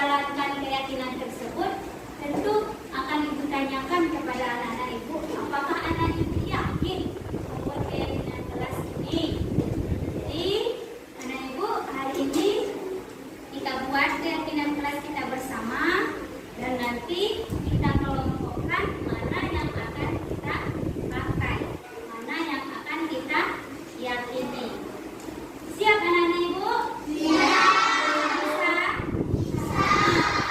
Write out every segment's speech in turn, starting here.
menjalankan keyakinan tersebut, tentu akan ibu tanyakan kepada anak-anak ibu, apakah anak ibu yakin membuat keyakinan kelas ini. Jadi anak ibu, hari ini kita buat keyakinan kelas kita bersama, dan nanti kita kelompokkan mana yang akan kita pakai, mana yang akan kita yakini. Siap anak-anak ibu? Siap.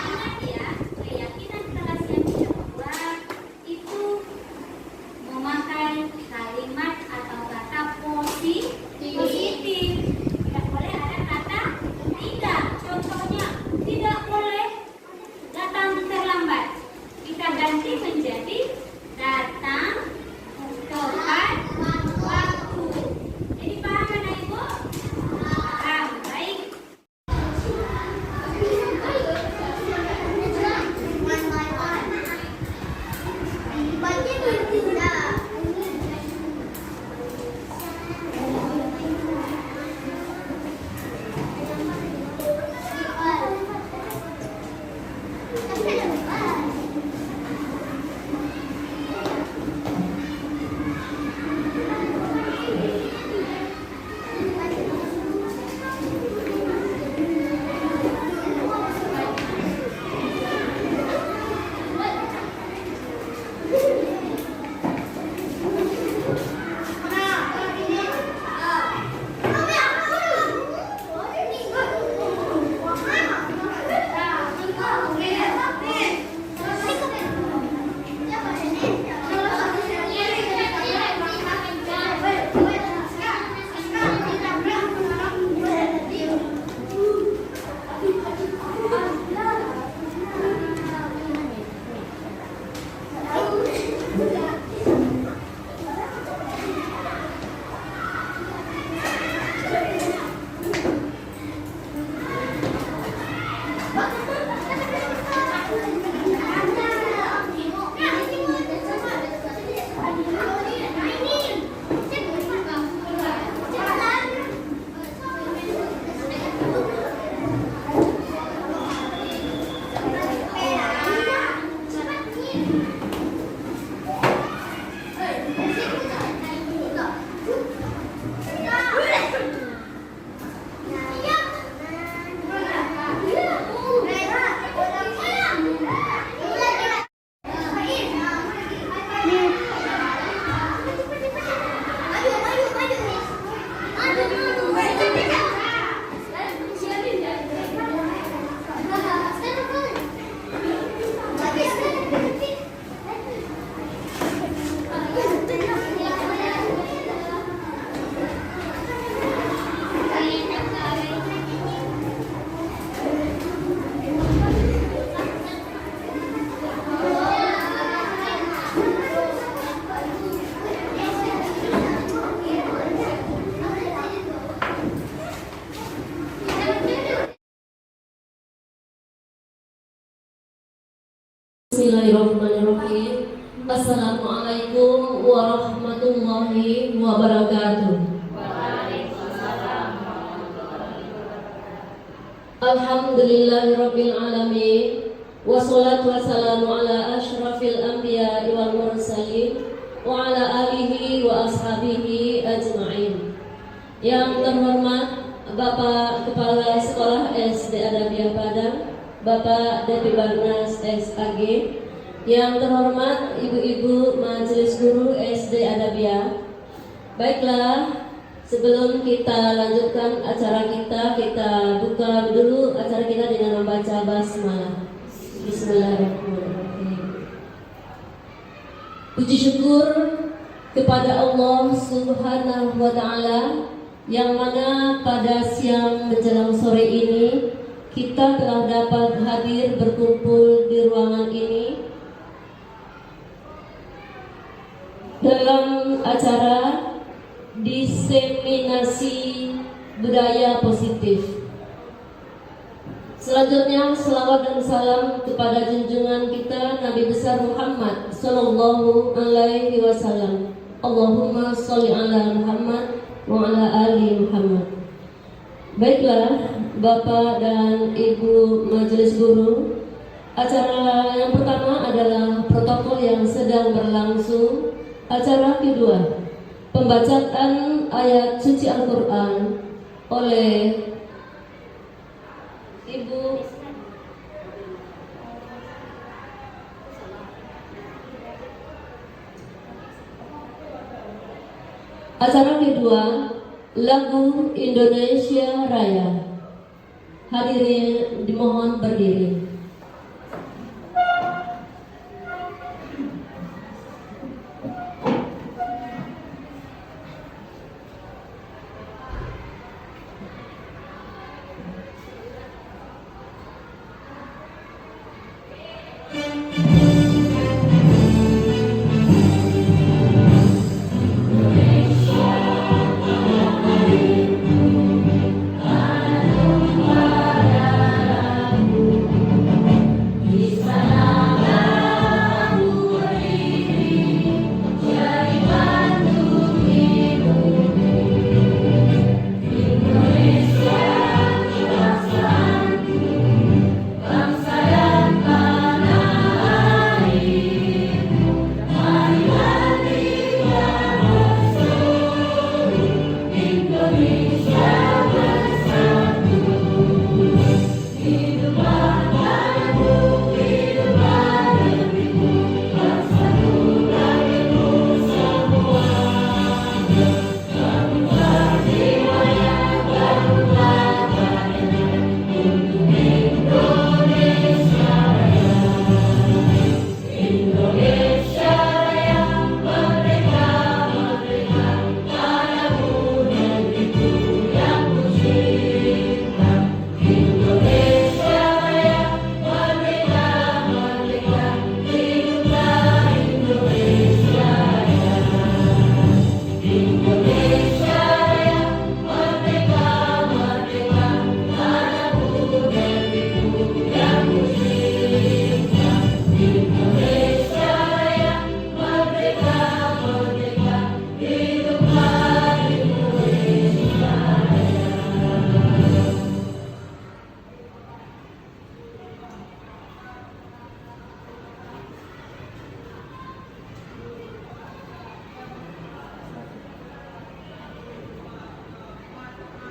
Ingat ya, keyakinan kelas yang kita buat itu memakai kalimat atau kata positif. Tidak boleh ada kata tidak. Contohnya, tidak boleh datang terlambat. Kita ganti menjadi datang tepat waktu. Jadi paham anak ibu? Paham, baik. Bismillahirrahmanirrahim. Assalamualaikum warahmatullahi wabarakatuh. Alhamdulillahirabbil alamin. Wassalatu wassalamu ala asyrafil anbiya'i wal mursalin wa ala alihi wa ashabihi ajma'in. Yang terhormat Bapak Kepala Sekolah SD Adabiah Padang, Bapak Depi Barnas SAG, yang terhormat Ibu-Ibu Majelis Guru SD Adabiah. Baiklah, sebelum kita lanjutkan acara kita buka dulu acara kita dengan membaca basmalah. Bismillahirrahmanirrahim. Puji syukur kepada Allah Subhanahu wa Ta'ala, yang mana pada siang menjelang sore ini kita telah dapat hadir berkumpul di ruangan ini dalam acara diseminasi budaya positif. Selanjutnya, selawat dan salam kepada junjungan kita Nabi besar Muhammad Sallallahu Alaihi Wasallam. Allahumma sholli ala Muhammad wa ala ali Muhammad. Baiklah, Bapak dan Ibu Majelis Guru, acara yang pertama adalah protokol yang sedang berlangsung. Acara kedua, pembacaan ayat suci Al-Quran oleh Ibu. Acara kedua, lagu Indonesia Raya. Hadirin dimohon berdiri.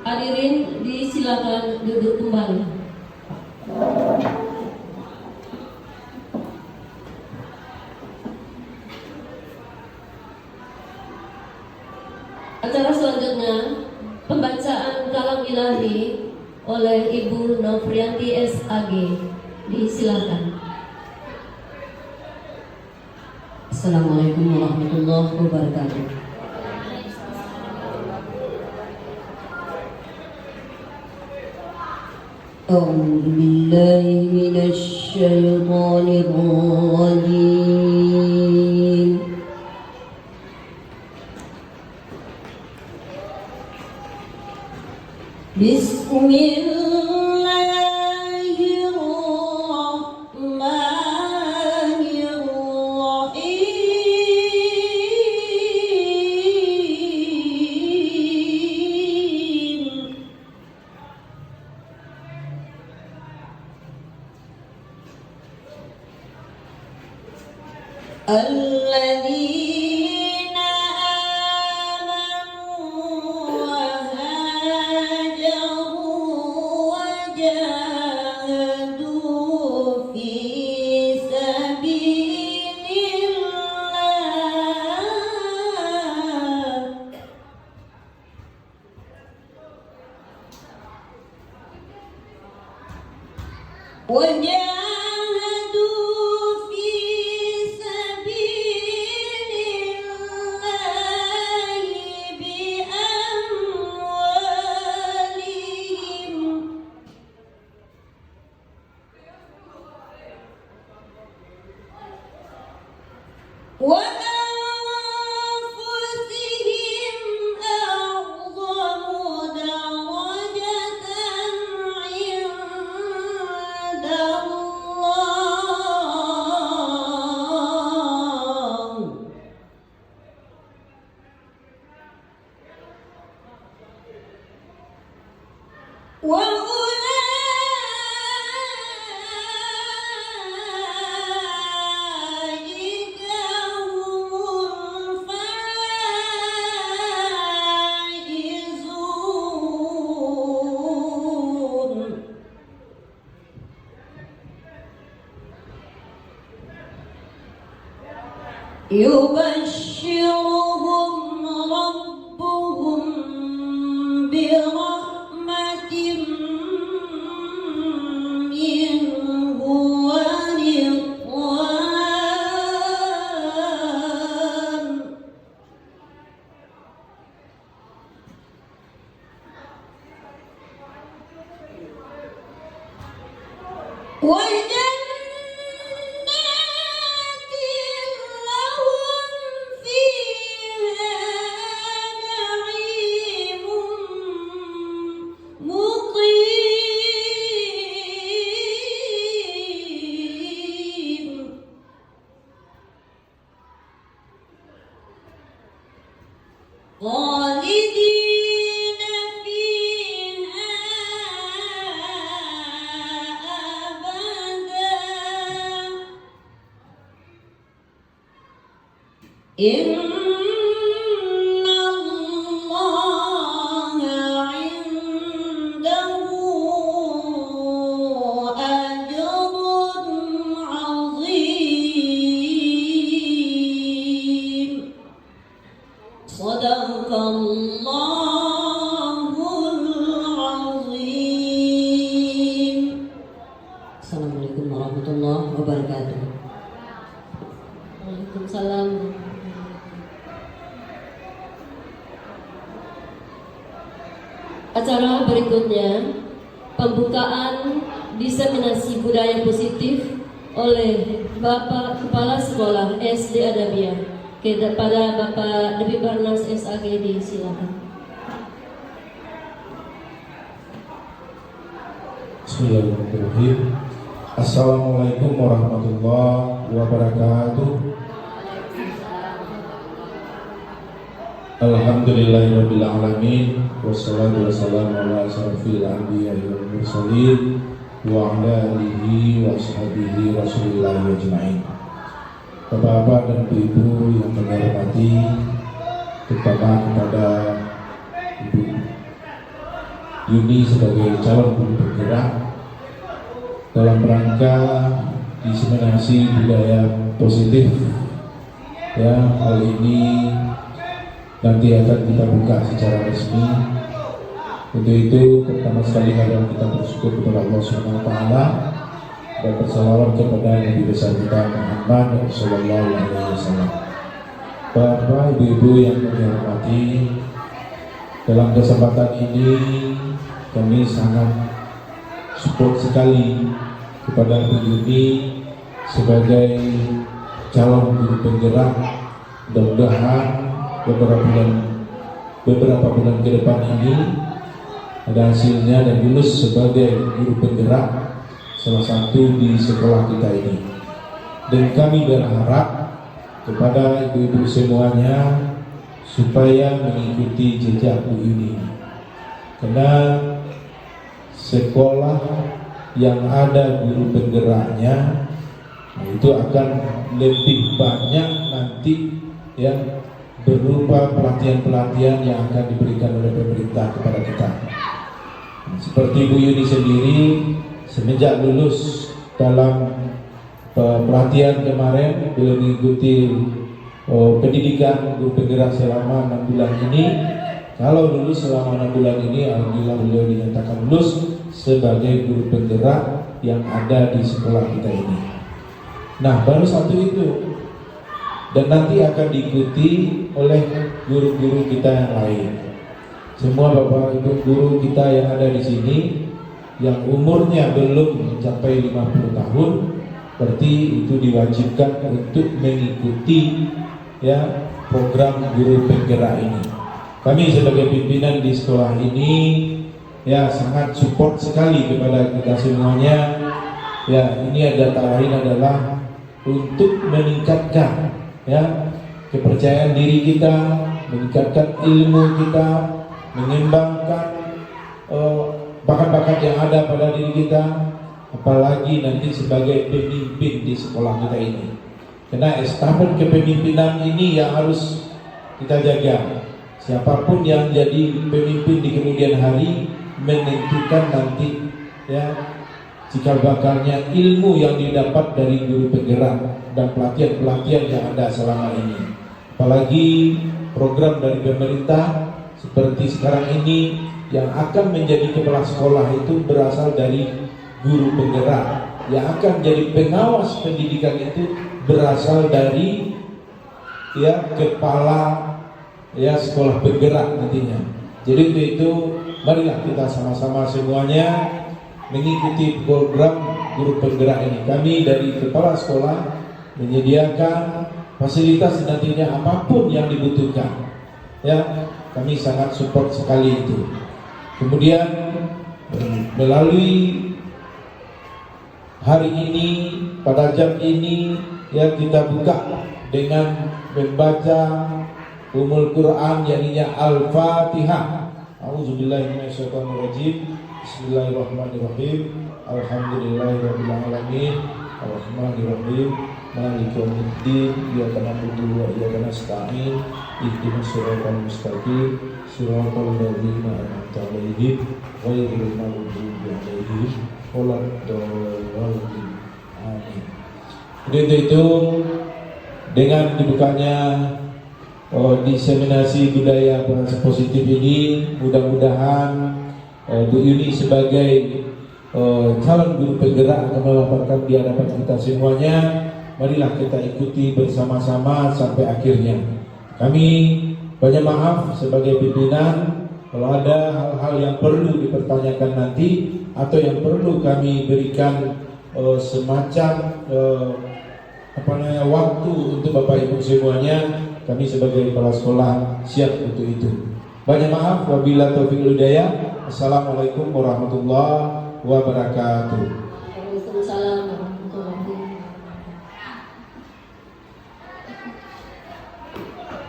Hadirin disilakan duduk kembali. Acara selanjutnya, pembacaan kalam ilahi oleh Ibu Novrianti SAG. Disilakan. Assalamualaikum warahmatullahi wabarakatuh. أعوذ بالله من الشيطان الرجيم. بسم الله الرحمن الرحيم. الذين آمنوا وهاجروا وجاهدوا في سبيل الله وأنفسهم أعظم درجة عند الله وأولئك يبشرهم ربهم برحمة منه ورضوان وجنات لهم فيها نعيم مقيم خالدين فيها أبدا إن الله عنده أجر عظيم صدق الله العظيم. Assalamualaikum warahmatullahi wabarakatuh. Waalaikumsalam. Acara berikutnya, pembukaan diseminasi budaya positif oleh Bapak Kepala Sekolah SD Adabiyah kepada Bapak Dewi Barnas SAGD, silakan. Bismillahirrahmanirrahim. Assalamualaikum warahmatullahi wabarakatuh. Alhamdulillahirabbil alamin wassalatu wassalamu ala asyrafil anbiya'i wal mursalin wa ala alihi wa sahbihi rasulillah ajma'in. Bapak-bapak dan ibu-ibu yang kami hormati, terutama kepada Ibu Yuni sebagai calon guru bergerak dalam rangka diseminasi budaya positif, ya, hal ini nanti akan kita buka secara resmi. Untuk itu pertama sekali adalah kita bersyukur kepada Allah Subhanahu wa taala dan bersalawat kepada Nabi besar kita Muhammad sallallahu alaihi wasallam. Bapak, Ibu-ibu yang kami hormati, dalam kesempatan ini kami sangat support sekali kepada Bu Yuni sebagai calon guru penggerak. Mudah-mudahan beberapa bulan ke depan ini ada hasilnya dan lulus sebagai guru penggerak salah satu di sekolah kita ini. Dan kami berharap kepada ibu-ibu semuanya supaya mengikuti jejak Bu Yuni, karena sekolah yang ada guru penggeraknya itu akan lebih banyak nanti yang berupa pelatihan-pelatihan yang akan diberikan oleh pemerintah kepada kita. Seperti Bu Yuni sendiri semenjak lulus dalam pelatihan kemarin, beliau mengikuti pendidikan guru penggerak selama 6 bulan ini. Kalau lulus selama 6 bulan ini, alhamdulillah beliau dinyatakan lulus sebagai guru penggerak yang ada di sekolah kita ini. Nah, baru satu itu, dan nanti akan diikuti oleh guru-guru kita yang lain. Semua bapak ibu guru kita yang ada di sini yang umurnya belum mencapai 50 tahun, berarti itu diwajibkan untuk mengikuti, ya, program guru penggerak ini. Kami sebagai pimpinan di sekolah ini, ya, sangat support sekali kepada kita semuanya. Ya, ini antara lain adalah untuk meningkatkan, ya, kepercayaan diri kita, meningkatkan ilmu kita, mengembangkan bakat-bakat yang ada pada diri kita, apalagi nanti sebagai pemimpin di sekolah kita ini. Karena estafet kepemimpinan ini yang harus kita jaga. Siapapun yang jadi pemimpin di kemudian hari menentukan nanti, ya, cikal bakalnya ilmu yang didapat dari guru penggerak dan pelatihan-pelatihan yang ada selama ini. Apalagi program dari pemerintah seperti sekarang ini yang akan menjadi kepala sekolah itu berasal dari guru penggerak, yang akan jadi pengawas pendidikan itu berasal dari kepala sekolah penggerak nantinya. Jadi untuk itu marilah kita sama-sama semuanya mengikuti program guru penggerak ini. Kami dari kepala sekolah menyediakan fasilitas nantinya apapun yang dibutuhkan. Kami sangat support sekali itu. Kemudian melalui hari ini pada jam ini kita buka dengan membaca Ummul Quran yakni Al-Fatihah. A'udzubillahiminasyaitonirrajim. Bismillahirrahmanirrahim. Alhamdulillahirabbil alamin. Arrahmanirrahim. Maliki yaumiddin. Iyyaka na'budu wa iyyaka nasta'in. Ihdinas siratal mustaqim. Siratal ladzina an'amta 'alaihim ghairil maghdubi 'alaihim waladdallin. Amin. Itu dengan dibukanya diseminasi budaya bahasa positif ini, mudah-mudahan Bu Yuni sebagai calon guru penggerak akan melaporkan di hadapan kita semuanya. Marilah kita ikuti bersama-sama sampai akhirnya. Kami banyak maaf sebagai pimpinan kalau ada hal-hal yang perlu dipertanyakan nanti atau yang perlu kami berikan semacam waktu untuk Bapak Ibu semuanya. Kami sebagai kepala sekolah siap untuk itu. Banyak maaf, wabillahi taufiq wal hidayah. Assalamualaikum warahmatullahi wabarakatuh. Waalaikumsalam warahmatullahi wabarakatuh.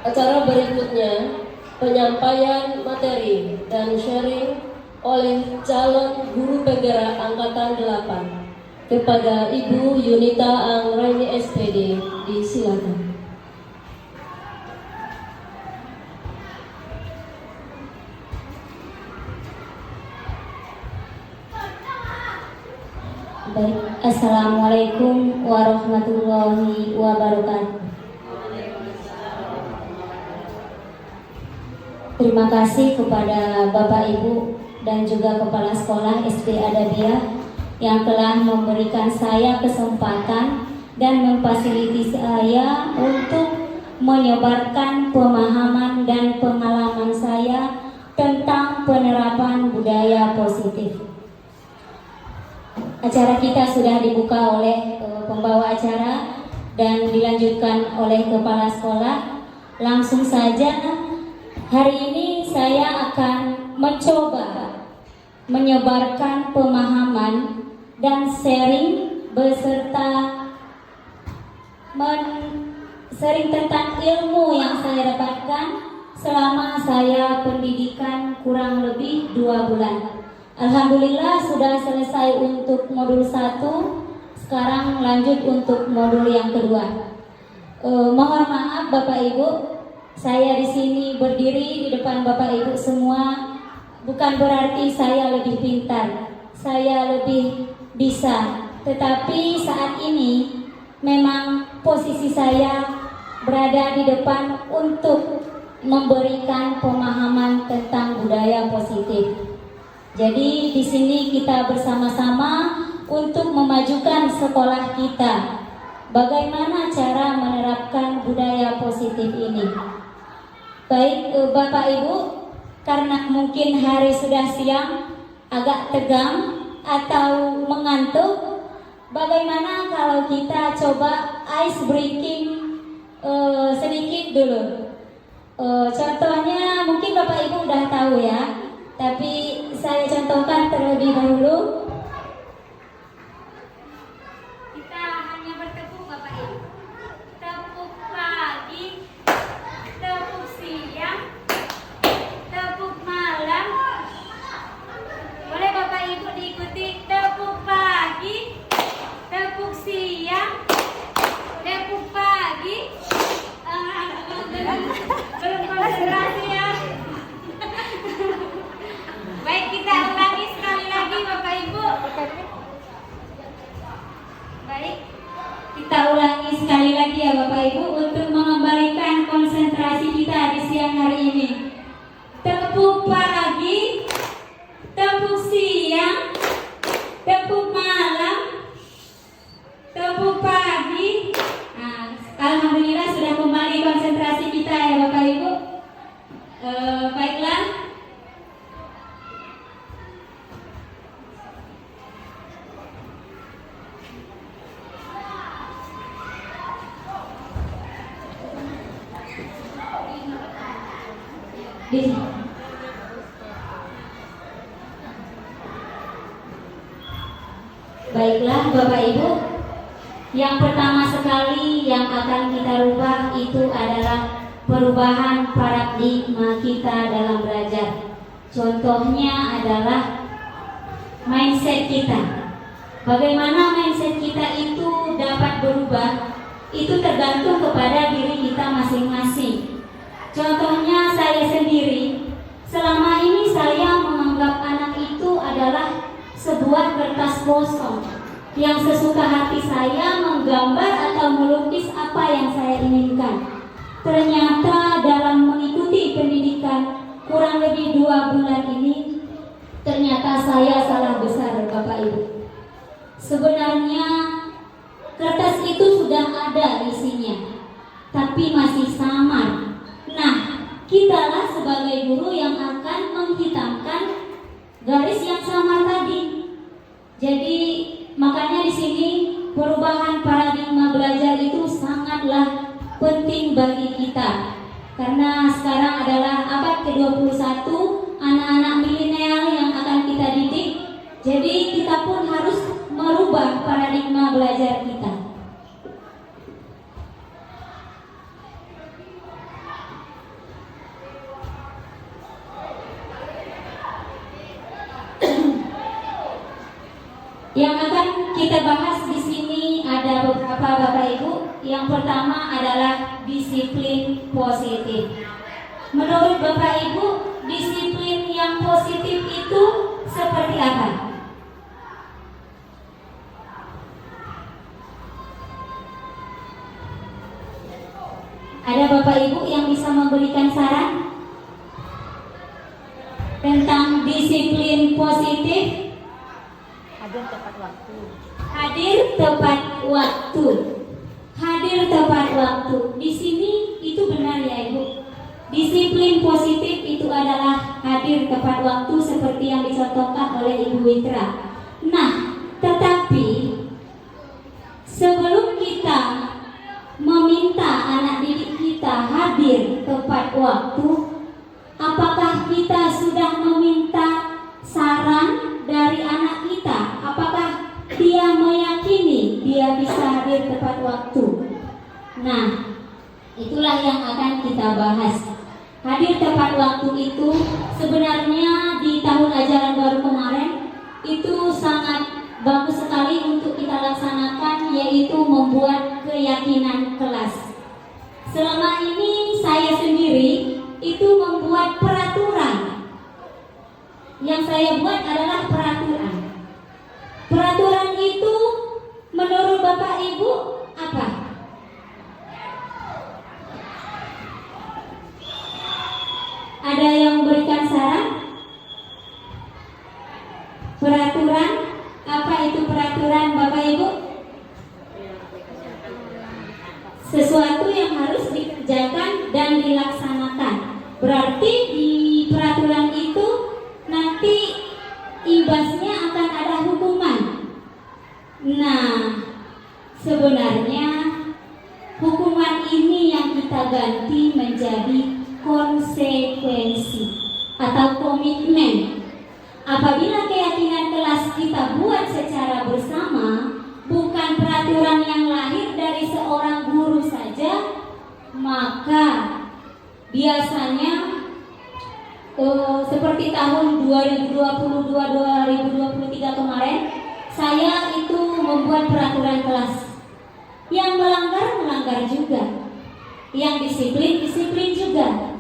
Acara berikutnya penyampaian materi dan sharing oleh calon guru penggerak angkatan 8 kepada Ibu Yunita Anggraini SPD. Disilakan. Baik, Assalamualaikum warahmatullahi wabarakatuh. Terima kasih kepada Bapak Ibu dan juga Kepala Sekolah SD Adabiyah yang telah memberikan saya kesempatan dan memfasilitasi saya untuk menyebarkan pemahaman dan pengalaman saya tentang penerapan budaya positif. Acara kita sudah dibuka oleh pembawa acara dan dilanjutkan oleh kepala sekolah. Langsung saja, hari ini saya akan mencoba menyebarkan pemahaman dan sharing beserta sharing tentang ilmu yang saya dapatkan selama saya pendidikan kurang lebih 2 bulan. Alhamdulillah sudah selesai untuk modul 1. Sekarang lanjut untuk modul yang kedua. Mohon maaf Bapak Ibu, saya di sini berdiri di depan Bapak Ibu semua bukan berarti saya lebih pintar, saya lebih bisa. Tetapi saat ini memang posisi saya berada di depan untuk memberikan pemahaman tentang budaya positif. Jadi di sini kita bersama-sama untuk memajukan sekolah kita. Bagaimana cara menerapkan budaya positif ini? Baik Bapak Ibu, karena mungkin hari sudah siang, agak tegang atau mengantuk, bagaimana kalau kita coba ice breaking sedikit dulu. Contohnya mungkin Bapak Ibu udah tahu ya, tapi saya contohkan terlebih dahulu. Kita hanya bertepuk Bapak Ibu. Tepuk pagi, tepuk siang, tepuk malam. Boleh Bapak Ibu diikuti. Tepuk pagi, tepuk siang, tepuk pagi. Belum konsentrasi ya. Baik, kita ulangi sekali lagi Bapak Ibu. Baik, kita ulangi sekali lagi ya Bapak Ibu untuk mengembalikan konsentrasi kita di siang hari ini. Tepuk pagi, tepuk siang, tepuk malam, tepuk pagi. Nah, alhamdulillah sudah kembali konsentrasi kita ya Bapak Ibu. Baiklah. Baiklah Bapak Ibu, yang pertama sekali yang akan kita rubah itu adalah perubahan paradigma kita dalam belajar. Contohnya adalah mindset kita. Bagaimana mindset kita itu dapat berubah, itu tergantung kepada diri kita masing-masing. Contohnya saya sendiri, selama ini saya menganggap anak itu adalah sebuah kertas kosong yang sesuka hati saya menggambar atau melukis apa yang saya inginkan. Ternyata dalam mengikuti pendidikan kurang lebih 2 bulan ini, ternyata saya salah besar Bapak Ibu. Sebenarnya kertas itu sudah ada isinya, tapi masih samar. Nah, kitalah sebagai guru yang akan menghitamkan garis yang samar tadi. Jadi makanya di sini perubahan paradigma belajar itu sangatlah penting bagi kita. Karena sekarang adalah abad ke-21, anak-anak milenial yang akan kita didik. Jadi kita pun harus merubah paradigma belajar kita. Yang akan kita bahas di sini ada beberapa Bapak Ibu. Yang pertama adalah disiplin positif. Menurut Bapak Ibu, disiplin yang positif itu seperti apa? Ada Bapak Ibu yang bisa memberikan saran tentang disiplin positif? Hadir tepat waktu. Hadir tepat waktu. Hadir tepat waktu. Di sini itu benar ya Ibu. Disiplin positif itu adalah hadir tepat waktu seperti yang dicontohkan oleh Ibu Witra. Nah, tetapi sebelum kita meminta anak didik kita hadir tepat waktu, apakah kita sudah meminta saran dari anak kita? Apakah dia meyakini dia bisa hadir tepat waktu? Nah, itulah yang akan kita bahas. Hadir tepat waktu itu sebenarnya di tahun ajaran baru kemarin itu sangat bagus sekali untuk kita laksanakan, yaitu membuat keyakinan kelas. Selama ini saya sendiri itu membuat peraturan. Yang saya buat adalah peraturan. Peraturan itu menurut Bapak Ibu apa? Ada yang memberikan saran? Peraturan, apa itu peraturan Bapak Ibu? Sesuatu yang harus dikerjakan dan dilaksanakan. Berarti di peraturan itu nanti imbasnya akan ada hukuman. Nah, sebenarnya hukuman ini yang kita ganti menjadi konsekuensi atau komitmen. Apabila keyakinan kelas kita buat secara bersama, bukan peraturan yang lahir dari seorang guru saja, maka biasanya seperti tahun 2022-2023 kemarin, saya itu membuat peraturan kelas. Yang melanggar juga, yang disiplin juga.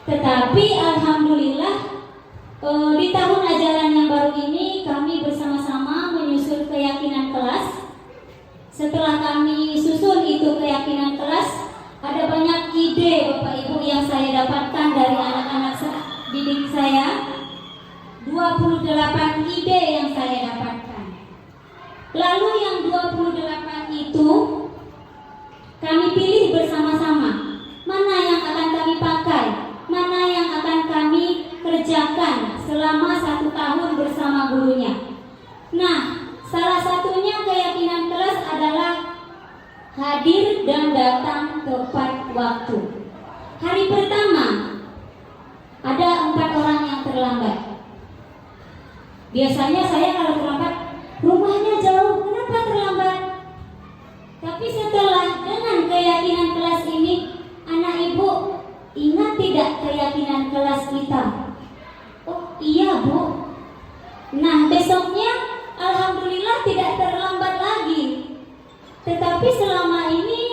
Tetapi alhamdulillah di tahun ajaran yang baru ini kami bersama-sama menyusun keyakinan kelas. Setelah kami susun itu keyakinan kelas, ada banyak ide Bapak Ibu yang saya dapatkan dari anak-anak didik saya. 28 ide yang saya dapatkan. Lalu yang 28 itu kami pilih bersama-sama. Mana yang akan kami pakai, mana yang akan kami kerjakan selama 1 tahun bersama gurunya. Nah, salah satunya keyakinan kelas adalah hadir dan datang tepat waktu. Hari pertama ada 4 orang yang terlambat. Biasanya saya kalau terlambat, rumahnya jauh, kenapa terlambat? Tapi setelah dengan keyakinan kelas ini, anak ibu ingat tidak keyakinan kelas kita? Oh iya Bu. Nah besoknya alhamdulillah tidak terlambat lagi. Tetapi selama ini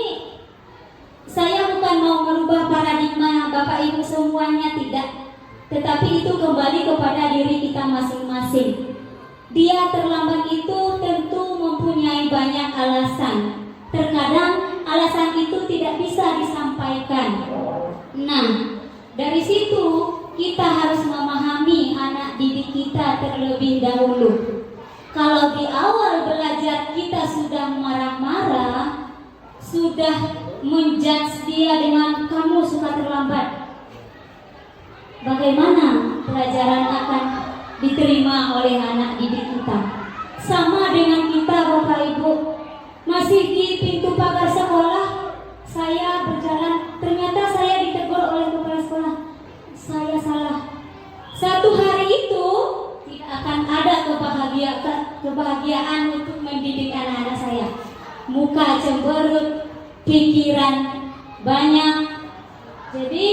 saya bukan mau merubah paradigma Bapak Ibu semuanya, tidak. Tetapi itu kembali kepada diri kita masing-masing. Dia terlambat itu tentu mempunyai banyak alasan. Terkadang alasan itu tidak bisa disampaikan. Nah, dari situ kita harus memahami anak didik kita terlebih dahulu. Kalau di awal belajar kita sudah marah-marah, sudah menjudge dia dengan kamu suka terlambat, bagaimana pelajaran akan diterima oleh anak didik kita? Sama dengan kita Bapak Ibu, masih di pintu pagar sekolah, saya berjalan, ternyata saya ditegur oleh kepala sekolah, saya salah. Satu hari itu tidak akan ada kebahagiaan untuk mendidik anak-anak saya. Muka cemberut, pikiran banyak, jadi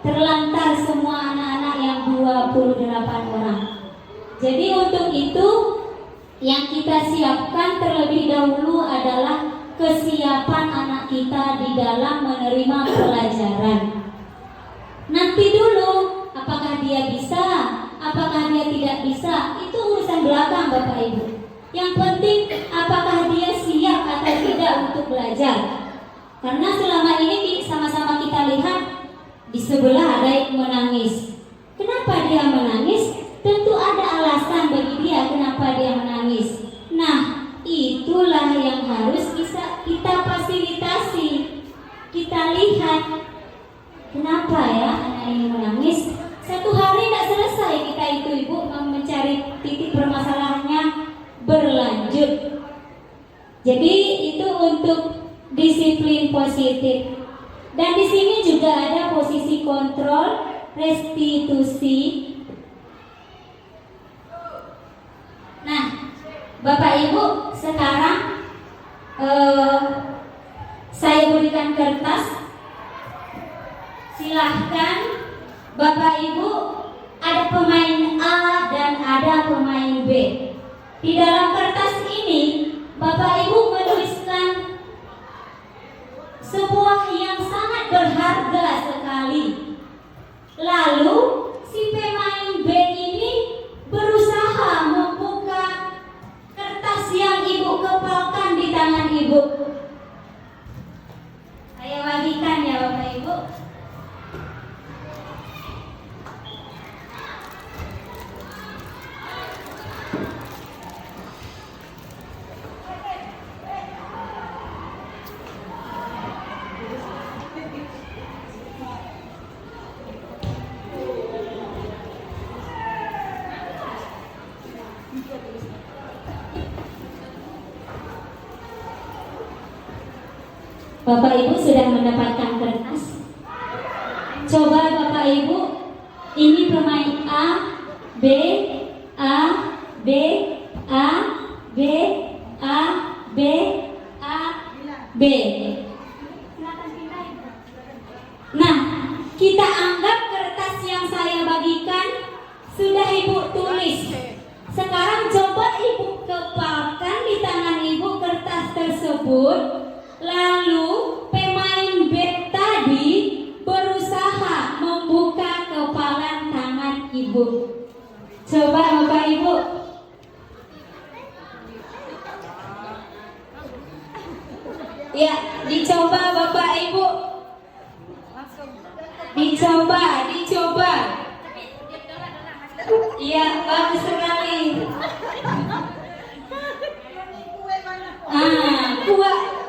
terlantar semua anak-anak yang 28 orang. Jadi untuk itu yang kita siapkan terlebih dahulu adalah kesiapan anak kita di dalam menerima pelajaran. Nanti dulu apakah dia bisa, apakah dia tidak bisa, itu urusan belakang Bapak Ibu. Yang penting apakah dia siap atau tidak untuk belajar. Karena selama ini sama-sama kita lihat di sebelah ada yang menangis. Kenapa dia menangis? Tentu ada alasan bagi dia kenapa dia menangis. Nah, itulah yang harus bisa kita fasilitasi. Kita lihat kenapa ya anak ini menangis. Satu hari tidak selesai kita itu ibu mencari titik permasalahannya, berlanjut. Jadi itu untuk disiplin positif. Dan di sini juga ada posisi kontrol, restitusi. Nah, Bapak Ibu, sekarang saya berikan kertas. Silahkan Bapak Ibu, ada pemain A dan ada pemain B. Di dalam kertas ini Bapak Ibu menuliskan sebuah yang sangat berharga sekali. Lalu si pemain B ini berusaha membuka kertas yang ibu kepalkan di tangan ibu. Saya bagikan ya Bapak Ibu. Bapak Ibu sudah mendapatkan kertas. Coba Bapak Ibu, ini pemain A, B, A, B, A, B, A, B, A, B. Nah, kita anggap kertas yang saya bagikan sudah Ibu tulis. Sekarang coba Ibu kepalkan di tangan Ibu kertas tersebut. Lalu pemain B tadi berusaha membuka kepalan tangan Ibu. Coba Bapak Ibu. Ya, dicoba Bapak Ibu. Dicoba. Iya, bagus sekali.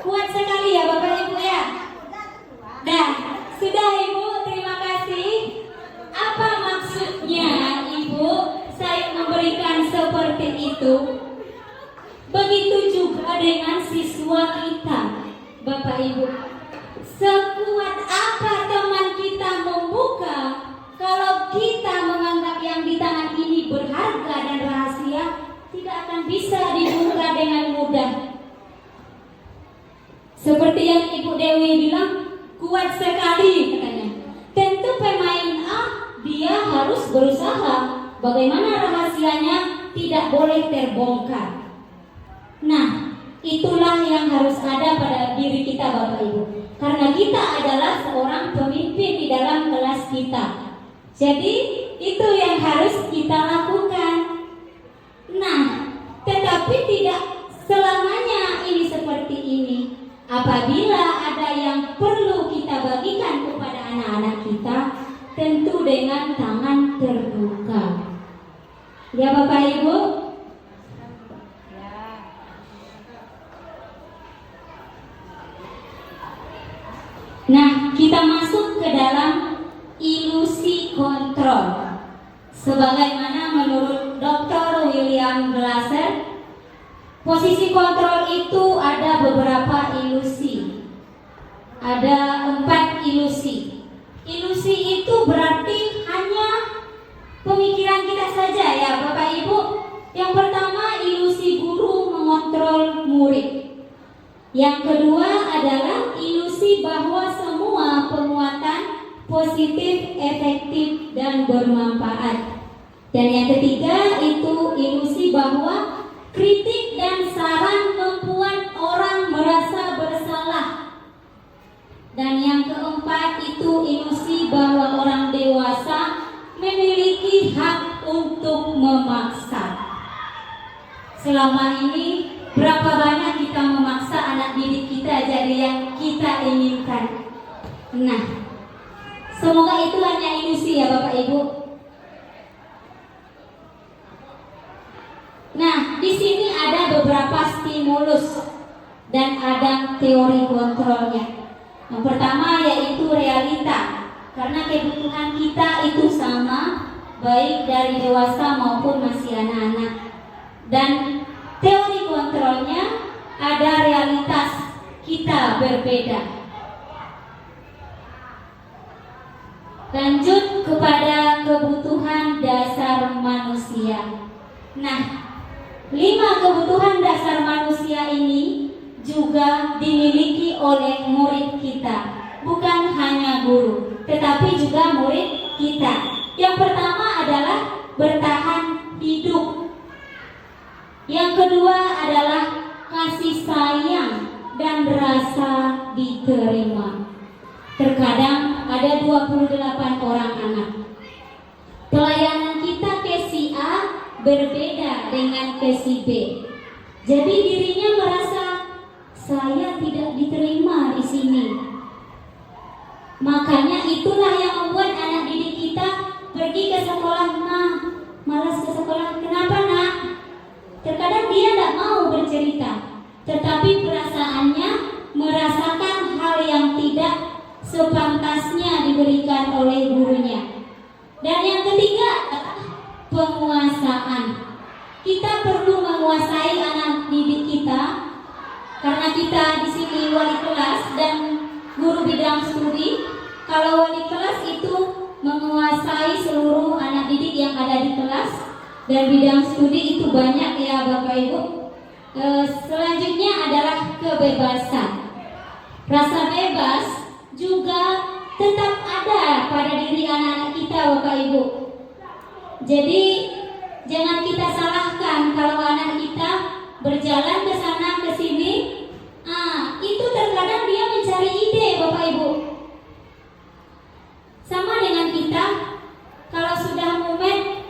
Kuat sekali ya Bapak Ibu ya. Dah, sudah Ibu, terima kasih. Apa maksudnya Ibu saya memberikan seperti itu? Begitu juga dengan siswa kita, Bapak Ibu. Sekuat apa teman kita membuka, kalau kita menganggap yang di tangan ini berharga dan rahasia, tidak akan bisa dibuka dengan mudah. Seperti yang Ibu Dewi bilang, kuat sekali katanya. Tentu pemain A, dia harus berusaha. Bagaimana rahasianya tidak boleh terbongkar. Nah, itulah yang harus ada pada diri kita Bapak Ibu. Karena kita adalah seorang pemimpin di dalam kelas kita. Jadi, itu yang harus kita lakukan. Nah, tetapi tidak selamanya ini seperti ini. Apabila ada yang perlu kita bagikan kepada anak-anak kita, tentu dengan tangan terbuka. Ya Bapak Ibu? Nah, kita masuk ke dalam ilusi kontrol. Sebagaimana menurut Dr. William Glasser, posisi kontrol itu ada beberapa ilusi. Ada 4 ilusi. Ilusi itu berarti hanya pemikiran kita saja ya Bapak Ibu. Yang pertama, ilusi guru mengontrol murid. Yang kedua adalah ilusi bahwa semua penguatan positif, efektif, dan bermanfaat. Dan yang ketiga itu ilusi bahwa kritik dan saran membuat orang merasa bersalah. Dan yang keempat itu ilusi bahwa orang dewasa memiliki hak untuk memaksa. Selama ini berapa banyak kita memaksa anak didik kita jadi yang kita inginkan. Nah, semoga itu hanya ilusi ya Bapak Ibu. Nah, di sini ada beberapa stimulus dan ada teori kontrolnya. Yang pertama yaitu realita, karena kebutuhan kita itu sama, baik dari dewasa maupun masih anak-anak. Dan teori kontrolnya ada realitas kita berbeda. Lanjut kepada kebutuhan dasar manusia. Nah, 5 kebutuhan dasar manusia ini juga dimiliki oleh murid kita. Bukan hanya guru, tetapi juga murid kita. Yang pertama adalah bertahan hidup. Yang kedua adalah kasih sayang dan rasa diterima. Terkadang ada 28 orang anak. Pelayanan kita ke si A berbeda dengan ke si B. Jadi dirinya merasa saya tidak diterima di sini. Makanya itulah yang membuat anak didik kita pergi ke sekolah. Malas ke sekolah. Kenapa nak? Terkadang dia tidak mau bercerita, tetapi perasaannya merasakan hal yang tidak sepantasnya diberikan oleh gurunya. Dan yang ketiga, penguasaan. Kita perlu menguasai anak didik kita, karena kita di sini wali kelas dan guru bidang studi. Kalau wali kelas itu menguasai seluruh anak didik yang ada di kelas, dan bidang studi itu banyak ya Bapak Ibu. Selanjutnya adalah kebebasan. Rasa bebas juga tetap ada pada diri anak-anak kita Bapak Ibu. Jadi jangan kita salahkan kalau anak kita berjalan ke sana ke sini. Itu terkadang dia mencari ide Bapak Ibu. Sama dengan kita, kalau sudah momen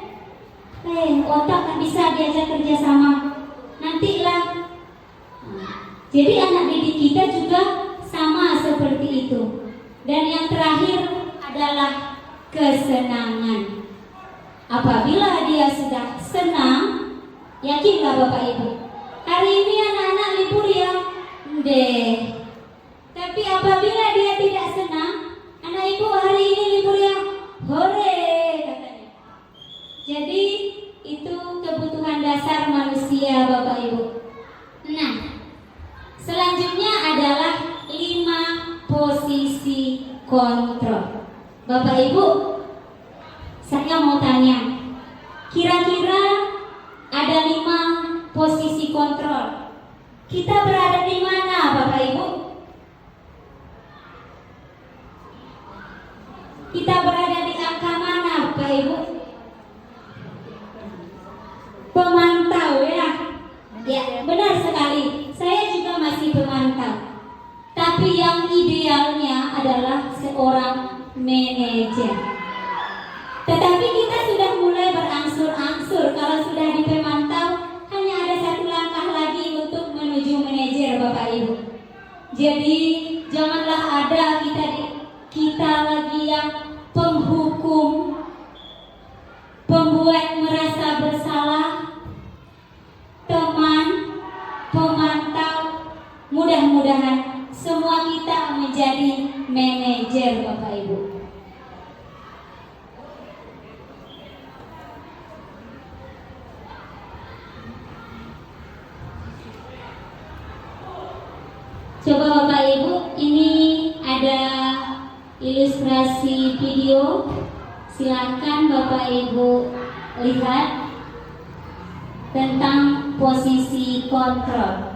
otak kan bisa diajak kerjasama. Nantilah. Jadi anak didik kita juga sama seperti itu. Dan yang terakhir adalah kesenangan. Apabila dia sudah senang, yakinlah Bapak Ibu, hari ini anak-anak libur ya, deh. Tapi apabila dia tidak senang, anak ibu hari ini libur ya, hore katanya. Jadi itu kebutuhan dasar manusia Bapak Ibu. Nah, selanjutnya adalah 5 posisi kontrol. Bapak Ibu, saya mau tanya, kira-kira ada 5 posisi kontrol. Kita berada di mana Bapak Ibu? Kita berada di angka mana Bapak Ibu? Pemantau ya. Ya, benar sekali. Saya juga masih pemantau. Tapi yang idealnya adalah seorang manajer. Tetapi kita sudah mulai berangsur-angsur. Kalau sudah di pemantau, hanya ada 1 langkah lagi untuk menuju manajer Bapak Ibu. Jadi janganlah ada kita lagi yang penghukum, pembuat merasa bersalah, teman, pemantau. Mudah-mudahan semua kita menjadi manajer Bapak Ibu. Coba Bapak Ibu, ini ada ilustrasi video. Silakan Bapak Ibu lihat tentang posisi kontrol.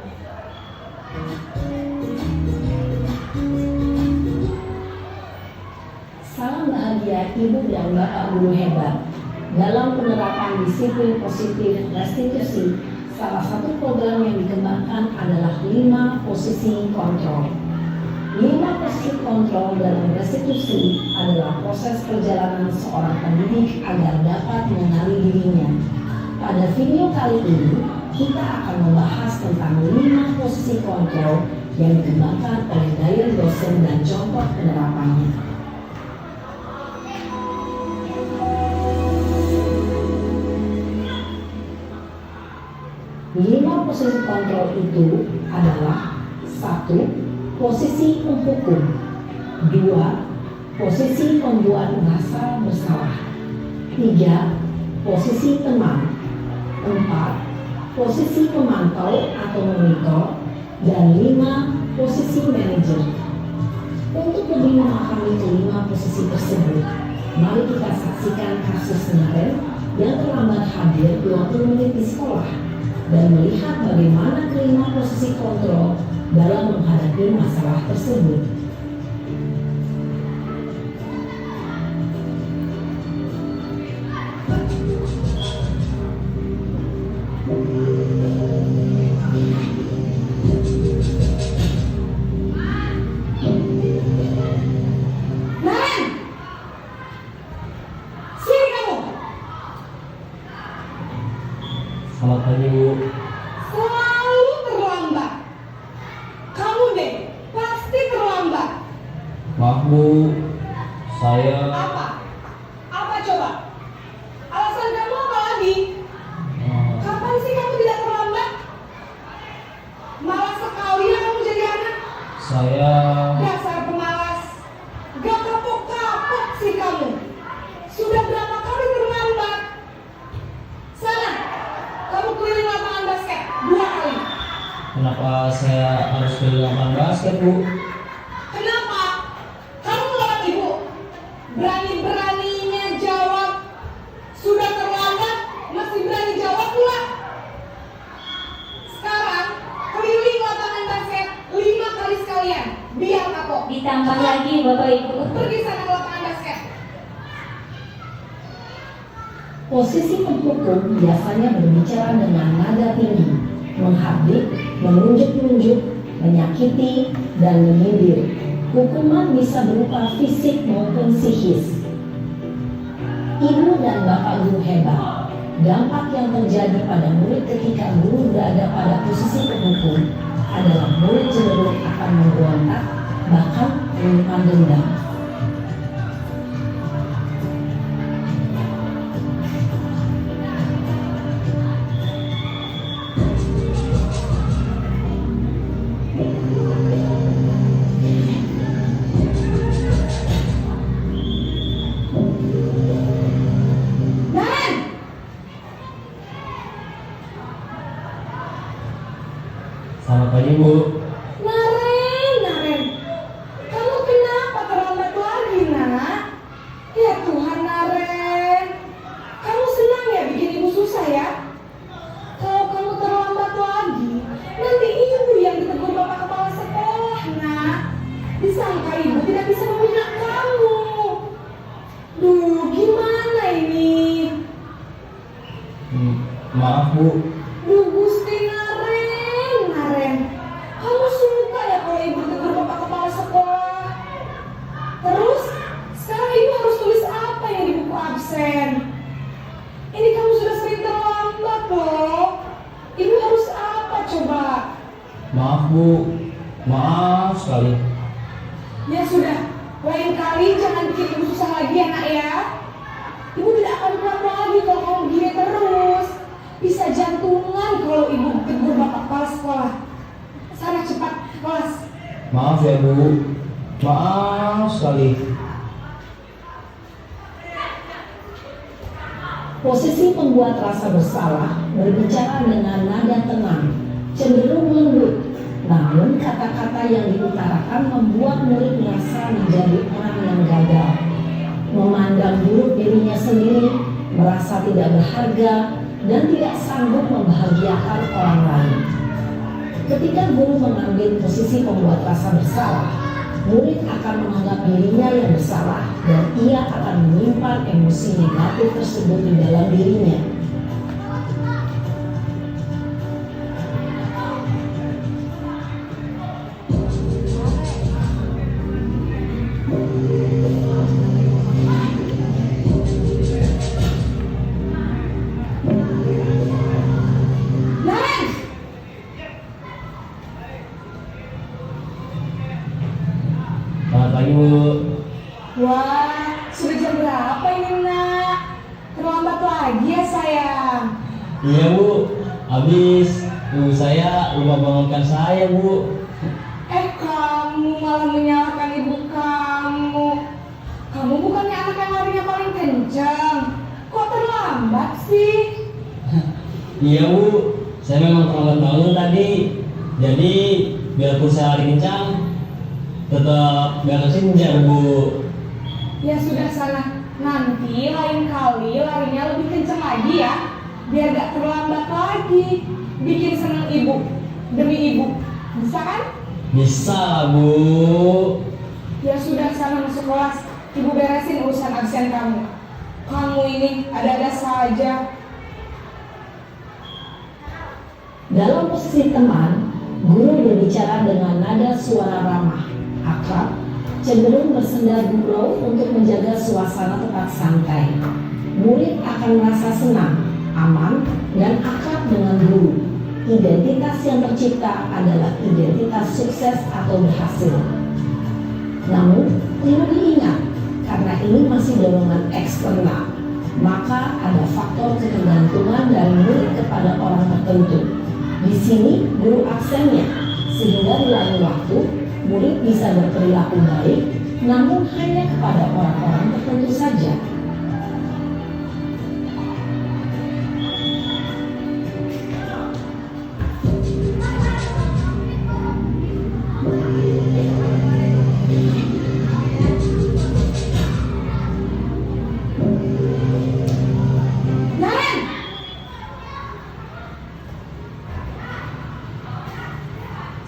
Salam bahagia Ibu dan Bapak Guru hebat. Dalam penerapan disiplin positif restitusi, salah satu program yang dikembangkan adalah 5 posisi kontrol. 5 posisi kontrol dalam restitusi adalah proses perjalanan seorang pendidik agar dapat mengenali dirinya. Pada video kali ini, kita akan membahas tentang 5 posisi kontrol yang dikembangkan oleh Dayan dosen dan contoh penerapannya. 5 posisi kontrol itu adalah 1. Posisi penghukum, 2. Posisi pembuat merasa bersalah, 3. Posisi teman, 4. Posisi pemantau atau monitor, dan 5. Posisi manajer. Untuk lebih memahami kelima posisi tersebut, mari kita saksikan kasus kemarin yang terlambat hadir 20 menit di sekolah dan melihat bagaimana kelima posisi kontrol dalam menghadapi masalah tersebut. Selamat pagi Bu. Selalu terlambat. Kamu deh, pasti terlambat. Maaf Bu, saya Apa? Apa coba? Alasan kamu apa lagi? Kapan sih kamu tidak terlambat? Malas sekali ya kamu jadi anak. saya Dasar pemalas. Gak kapok-kapok sih kamu. Sudah berapa kali terlambat? Sana, kamu keliling lapangan basket 2 kali. kenapa saya harus keliling lapangan basket Bu? Kenapa? Kamu melawan ibu. Berani-beraninya jawab. Sudah terlambat, masih berani jawab pula. Sekarang, keliling lapangan basket 5 kali sekalian. Biar kapok. Ditambah lagi Bapak Ibu. Pergi sana ke lapangan basket. Posisi penghukum biasanya berbicara dengan nada tinggi, menghardik, menunjuk-nunjuk, menyakiti, dan menyindir. Hukuman bisa berupa fisik maupun psikis. Ibu dan Bapak Guru hebat, dampak yang terjadi pada murid ketika guru berada pada posisi penghukum adalah murid cenderung akan memberontak, bahkan menyimpan dendam. Selamat pagi, Bu. Naren, kamu kenapa terlambat lagi, nak? Ya Tuhan, Naren, kamu senang ya bikin ibu susah ya? Kalau kamu terlambat lagi, nanti ibu yang ditegur bapak kepala sekolah, nak. Disangka ibu tidak bisa membina kamu. Duh, gimana ini? Maaf, Bu. Duh, Gusti Naren, kamu suka ya kalau ibu tegur bapak kepala sekolah? Terus, sekarang ibu harus tulis apa yang di buku absen? Ini kamu sudah sering terlambat loh. Ibu harus apa coba? Maaf, Bu. Maaf sekali. Ya sudah, lain kali jangan bikin ibu susah lagi ya, nak ya. Ibu tidak akan pulang lagi kalau kamu gini terus. Bisa jantungan kalau ibu tegur bapak kepala sekolah. Sana cepat kelas. Maaf ya, Bu. Maaf sekali. Posisi pembuat rasa bersalah berbicara dengan nada tenang, cenderung lembut. Namun kata-kata yang diutarakan membuat murid merasa menjadi orang yang gagal, memandang buruk dirinya sendiri, merasa tidak berharga, dan tidak sanggup membahagiakan orang lain. Ketika guru mengambil posisi pembuat rasa bersalah, murid akan menganggap dirinya yang bersalah dan ia akan menyimpan emosi negatif tersebut di dalam dirinya. Selamat pagi, Bu. Wah, sudah jam berapa ini, nak? Terlambat lagi ya, sayang. Iya, Bu. Habis ibu saya lupa bangunkan saya, Bu. Kamu malah menyalahkan ibu kamu. Kamu bukannya anak yang larinya paling kencang. Kok terlambat sih? Iya, Bu. Saya memang terlambat bangun tadi. Jadi biarpun saya lari kencang, tetap gak kesenjar, Bu. Ya sudah sana. Nanti lain kali larinya lebih kencang lagi ya. Biar gak terlambat lagi. Bikin senang ibu. Demi ibu. Bisa kan? Bisa lah, Bu. Ya sudah sana masuk kelas. Ibu beresin urusan absen kamu. Kamu ini ada-ada saja. Dalam posisi teman, guru berbicara dengan nada suara ramah, akrab, cenderung bersenda gurau untuk menjaga suasana tetap santai. Murid akan merasa senang, aman, dan akrab dengan guru. Identitas yang tercipta adalah identitas sukses atau berhasil. Namun, perlu diingat, karena ini masih dorongan eksternal, maka ada faktor ketergantungan dari murid kepada orang tertentu. Di sini guru absennya, sehingga di lain waktu murid bisa berperilaku baik, namun hanya kepada orang-orang tertentu saja.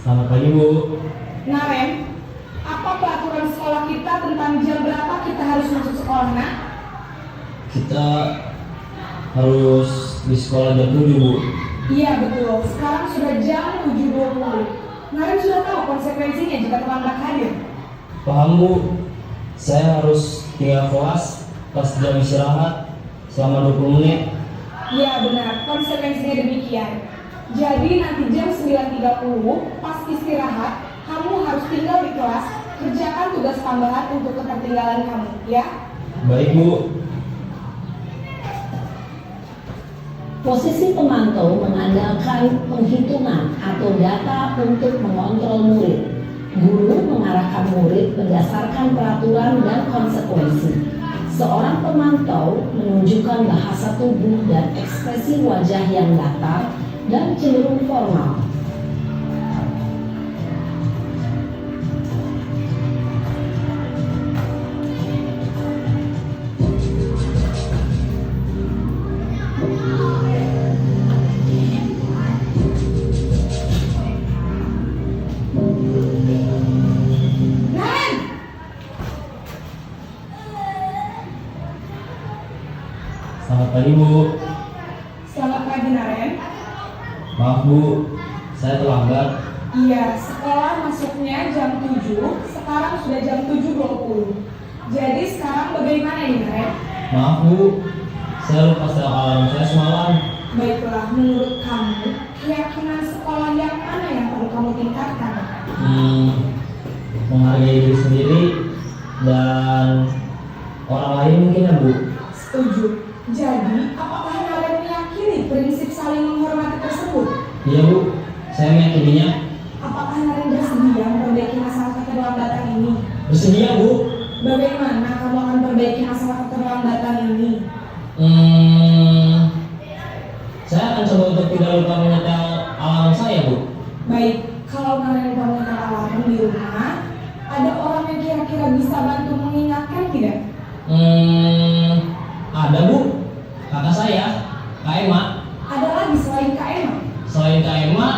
Selamat pagi, Bu. Naren, apa peraturan sekolah kita tentang jam berapa kita harus masuk sekolah, nak? Kita harus di sekolah jam 7, Bu. Iya betul, sekarang sudah jam 7.20. Naren sudah tahu konsekuensinya jika terlambat hadir. Paham, Bu. Saya harus tinggal kelas pas jam istirahat selama 20 menit. Iya benar, konsekuensinya demikian. Jadi nanti jam 9.30 pas istirahat, kamu harus tinggal di kelas, kerjakan tugas tambahan untuk ketertinggalan kamu, ya. Baik, Bu. Posisi pemantau mengandalkan penghitungan atau data untuk mengontrol murid. Guru mengarahkan murid berdasarkan peraturan dan konsekuensi. Seorang pemantau menunjukkan bahasa tubuh dan ekspresi wajah yang datar dan cenderung formal. Naren! Selamat pagi, Bu. Selamat pagi, Naren. Maaf, Bu. Saya terlambat. Iya, sekolah masuknya jam 7, sekarang sudah jam 7.20. Jadi sekarang bagaimana ini, Naren? Maaf, Bu. Saya lupa setel alarm saya semalam. Baiklah, menurut kamu, keyakinan sekolah yang mana yang perlu kamu tingkatkan? Menghargai diri sendiri dan orang lain mungkin ya, Bu. Setuju. Jadi, apakah Naren meyakini prinsip saling menghormati tersebut? Iya, Bu. Saya meyakininya. Apakah Naren bersedia memperbaiki masalah keterlambatan ini? Bersedia, Bu. Bagaimana kamu akan perbaiki masalah keterlambatan ini? Saya akan coba untuk tidak lupa menyetel alarm saya, Bu. Baik, kalau Naren lupa menyetel alarm di rumah, ada orang yang kira-kira bisa bantu mengingatkan tidak? Ada, Bu. Kakak saya, Kak Emma. Ada lagi selain Kak Emma? Selain Kak Emma,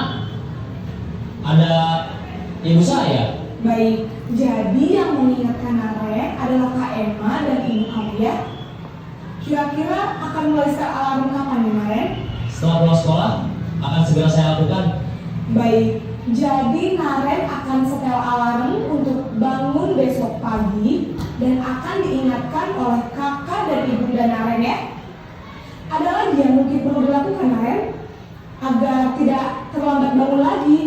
ada ibu saya. Baik, jadi yang mengingatkan Naren adalah Kak Emma dan ibu kamu, ya? Kira-kira akan mulai setel alarm kapan nih, Naren? Setelah pulang sekolah, akan segera saya lakukan. Baik, jadi Naren akan setel alarm untuk bangun besok pagi dan akan diingatkan oleh kakak dan ibunda Naren, ya. Ada lagi yang mungkin perlu dilakukan, Naren, agar tidak terlambat bangun lagi.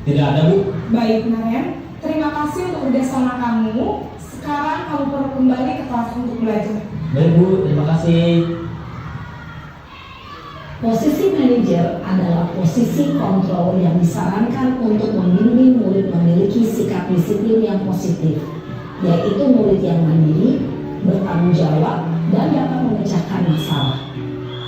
Tidak ada, Bu. Baik, Naren, terima kasih untuk kerjasama kamu. Sekarang kamu perlu kembali ke kelas untuk belajar. Baik, Bu. Terima kasih. Posisi manajer adalah posisi kontrol yang disarankan untuk membimbing murid memiliki sikap disiplin yang positif, yaitu murid yang mandiri, bertanggung jawab, dan dapat memecahkan masalah.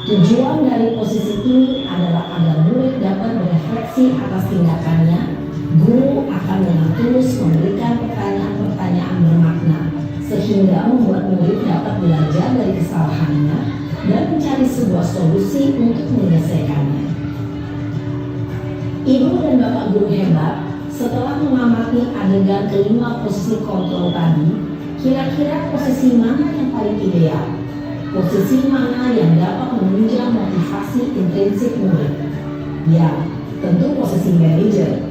Tujuan dari posisi ini adalah agar murid dapat berefleksi atas tindakannya. Guru akan dengan tulus memberikan pertanyaan-pertanyaan bermakna, sehingga membuat murid dapat belajar dari kesalahannya dan mencari sebuah solusi untuk menyelesaikannya. Ibu dan Bapak guru hebat, setelah mengamati adegan kelima posisi kontrol tadi, kira-kira posisi mana yang paling ideal? Posisi mana yang dapat menunjang motivasi intrinsik murid? Ya, tentu posisi manajer.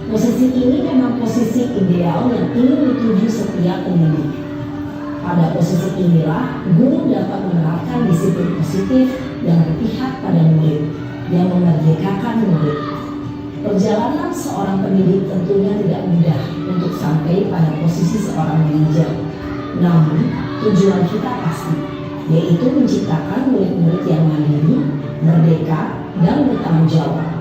Posisi ini memang posisi ideal yang ingin dituju setiap pendidik. Pada posisi inilah, guru dapat menerapkan disiplin positif yang berpihak pada murid, yang memerdekakan murid. Perjalanan seorang pendidik tentunya tidak mudah untuk sampai pada posisi seorang manajer. Namun, tujuan kita pasti, yaitu menciptakan murid-murid yang mandiri, merdeka, dan bertanggung jawab.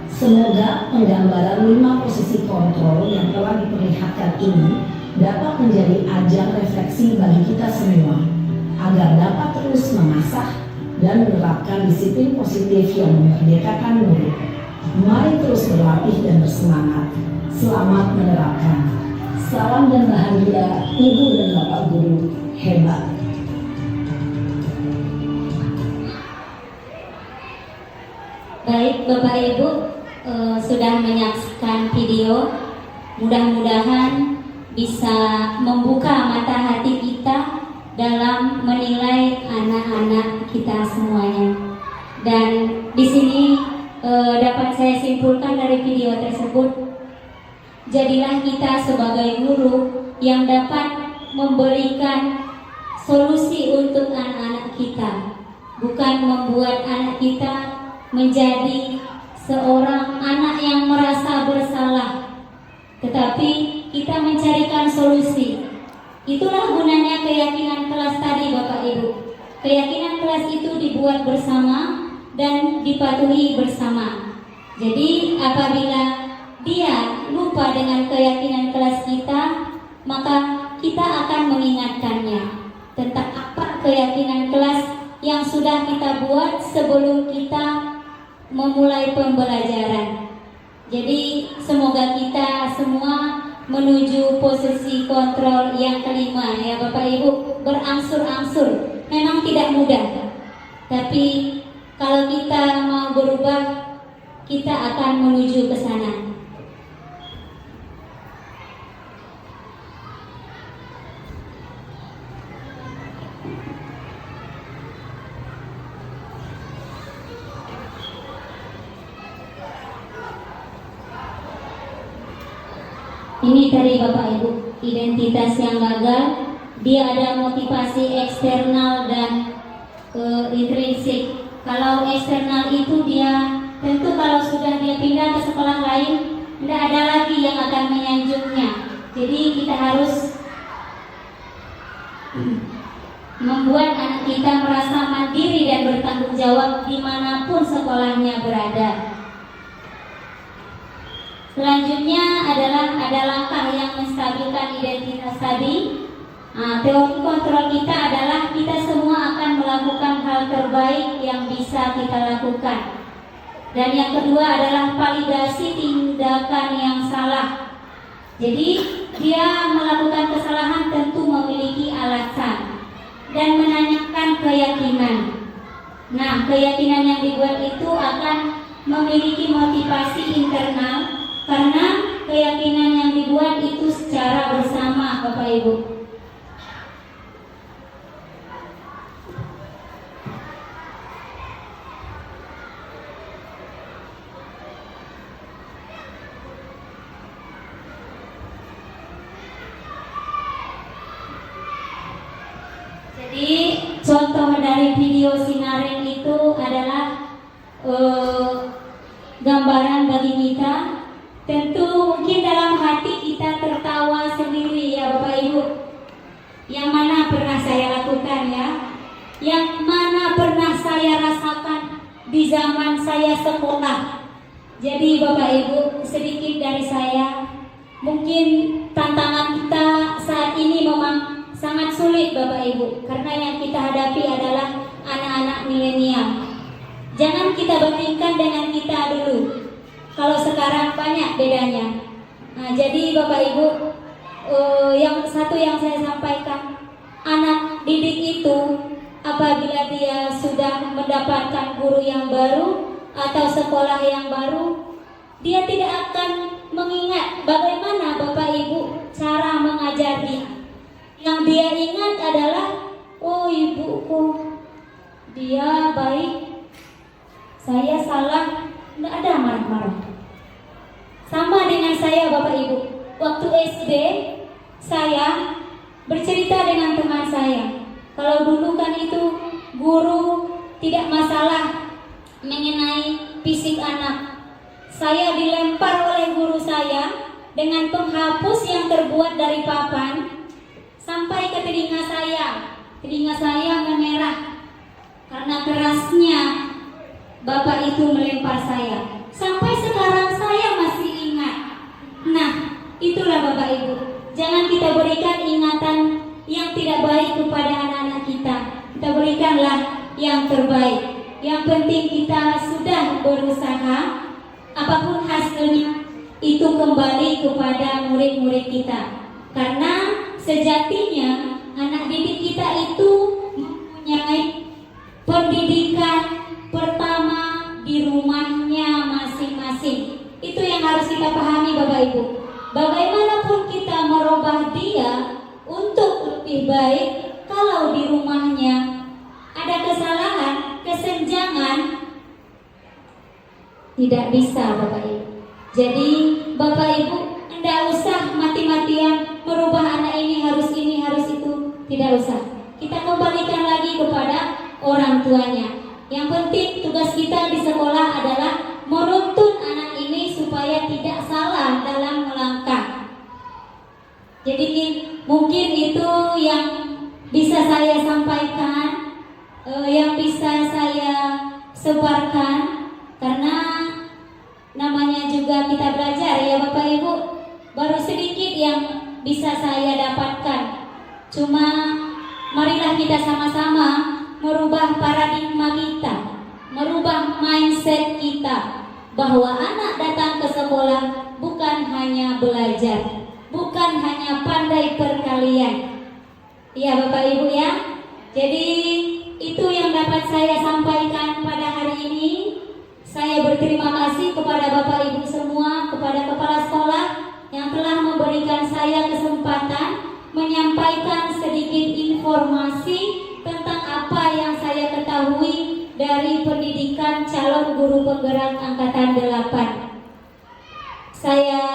Semoga penggambaran 5 posisi kontrol yang telah diperlihatkan ini dapat menjadi ajang refleksi bagi kita semua, agar dapat terus mengasah dan menerapkan disiplin positif yang memerdekakan murid. Mari terus berlatih dan bersemangat. Selamat menerapkan. Salam dan bahagia Ibu dan Bapak guru hebat. Baik, Bapak Ibu sudah menyaksikan video. Mudah-mudahan bisa membuka mata hati kita dalam menilai anak-anak kita semuanya. Dan di sini dapat saya simpulkan dari video tersebut, jadilah kita sebagai guru yang dapat memberikan solusi untuk anak-anak kita, bukan membuat anak kita menjadi seorang anak yang merasa bersalah, tetapi kita mencarikan solusi. Itulah gunanya keyakinan kelas tadi, Bapak Ibu. Keyakinan kelas itu dibuat bersama dan dipatuhi bersama. Jadi apabila dia lupa dengan keyakinan kelas kita, maka kita akan mengingatkannya tentang apa keyakinan kelas yang sudah kita buat sebelum kita memulai pembelajaran. Jadi semoga kita semua menuju posisi kontrol yang kelima ya Bapak Ibu, berangsur-angsur. Memang tidak mudah, tapi kalau kita mau berubah, kita akan menuju ke sana. Ini dari Bapak Ibu, identitas yang gagal, dia ada motivasi eksternal dan intrinsik. Kalau eksternal itu dia tentu kalau sudah dia pindah ke sekolah lain, tidak ada lagi yang akan menyanjungnya. Jadi kita harus membuat anak kita merasa mandiri dan bertanggung jawab dimanapun sekolahnya berada. Selanjutnya ada langkah yang menstabilkan identitas tadi. Teori kontrol kita adalah kita semua akan melakukan hal terbaik yang bisa kita lakukan. Dan yang kedua adalah validasi tindakan yang salah. Jadi dia melakukan kesalahan tentu memiliki alasan dan menanyakan keyakinan. Nah, keyakinan yang dibuat itu akan memiliki motivasi internal. Karena keyakinan yang dibuat itu secara bersama, Bapak Ibu. Jadi contoh dari video Sinaren itu adalah gambaran bagi kita. Tentu mungkin dalam hati kita tertawa sendiri ya Bapak Ibu. Yang mana pernah saya lakukan ya, yang mana pernah saya rasakan di zaman saya sekolah. Jadi Bapak Ibu, sedikit dari saya, mungkin tantangan kita saat ini memang sangat sulit Bapak Ibu, karena yang kita hadapi adalah anak-anak milenial. Jangan kita bandingkan dengan kita dulu. Kalau sekarang banyak bedanya. Nah, jadi Bapak Ibu, yang satu yang saya sampaikan, anak didik itu apabila dia sudah mendapatkan guru yang baru atau sekolah yang baru, dia tidak akan mengingat bagaimana Bapak Ibu cara mengajar dia. Yang dia ingat adalah, oh ibuku, dia baik, saya salah, tidak ada marah-marah. Sama dengan saya Bapak Ibu, waktu SD saya bercerita dengan teman saya. Kalau dulu kan itu guru tidak masalah mengenai fisik anak. Saya dilempar oleh guru saya dengan penghapus yang terbuat dari papan sampai ke telinga saya. Telinga saya memerah karena kerasnya Bapak itu melempar saya. Sampai sekarang saya masih ingat. Nah, itulah Bapak Ibu. Jangan kita berikan ingatan yang tidak baik kepada anak-anak kita. Kita berikanlah yang terbaik. Yang penting kita sudah berusaha. Apapun hasilnya, itu kembali kepada murid-murid kita. Karena sejatinya anak didik kita itu mempunyai pendidikan pertama di rumahnya masing-masing. Itu yang harus kita pahami Bapak Ibu. Bagaimanapun kita merubah dia untuk lebih baik, kalau di rumahnya ada kesalahan, kesenjangan, tidak bisa Bapak Ibu. Jadi Bapak Ibu tidak usah mati-matian merubah anak ini harus itu, tidak usah. Kita kembalikan lagi kepada orang tuanya. Yang penting tugas kita di sekolah adalah menuntut Jadi mungkin itu yang bisa saya sampaikan, yang bisa saya sebarkan, karena namanya juga kita belajar ya Bapak Ibu. Baru sedikit yang bisa saya dapatkan. Cuma marilah kita sama-sama merubah paradigma kita, merubah mindset kita, bahwa anak datang ke sekolah bukan hanya belajar, bukan hanya pandai perkalian. Ya Bapak Ibu ya. Jadi itu yang dapat saya sampaikan pada hari ini. Saya berterima kasih kepada Bapak Ibu semua, kepada kepala sekolah yang telah memberikan saya kesempatan menyampaikan sedikit informasi tentang apa yang saya ketahui dari pendidikan calon guru penggerak angkatan 8. Saya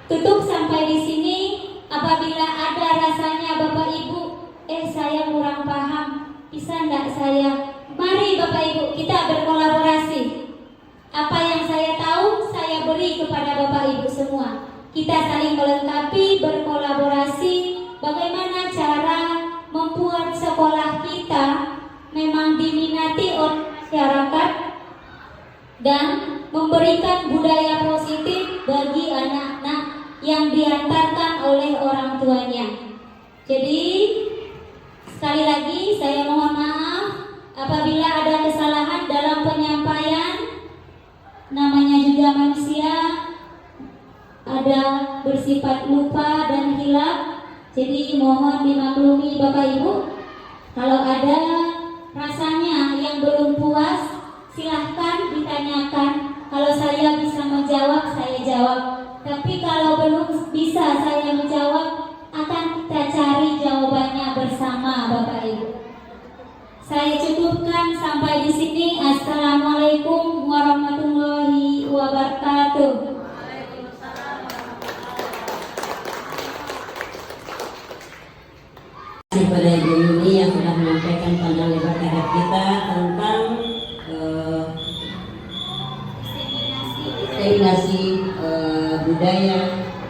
tutup sampai di sini. Apabila ada rasanya Bapak Ibu, saya kurang paham, bisa enggak saya? Mari Bapak Ibu kita berkolaborasi. Apa yang saya tahu saya beri kepada Bapak Ibu semua. Kita saling melengkapi, berkolaborasi. Bagaimana cara membuat sekolah kita memang diminati oleh masyarakat dan memberikan budaya positif bagi anak-anak yang diantarkan oleh orang tuanya. Jadi sekali lagi saya mohon maaf apabila ada kesalahan dalam penyampaian. Namanya juga manusia, ada bersifat lupa dan hilaf. Jadi mohon dimaklumi Bapak Ibu. Kalau ada rasanya yang belum puas, silahkan ditanyakan. Kalau saya bisa menjawab, saya jawab. Tapi kalau belum bisa saya menjawab, akan kita cari jawabannya bersama Bapak Ibu. Saya cukupkan sampai di sini. Assalamualaikum warahmatullahi wabarakatuh. Kepada Ibu Yuni yang sudah menyampaikan panjang lebar terhadap kita tentang diseminasi budaya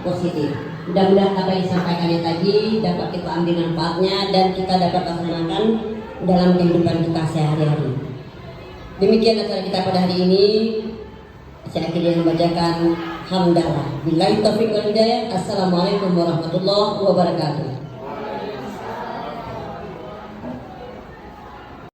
positif. Mudah-mudahan apa yang disampaikannya tadi dapat kita ambil manfaatnya dan kita dapat laksanakan dalam kehidupan kita sehari-hari. Demikian acara kita pada hari ini. Saya akhirnya membacakan hamdalah. Billahi taufiq wal hidayah. Assalamualaikum warahmatullahi wabarakatuh.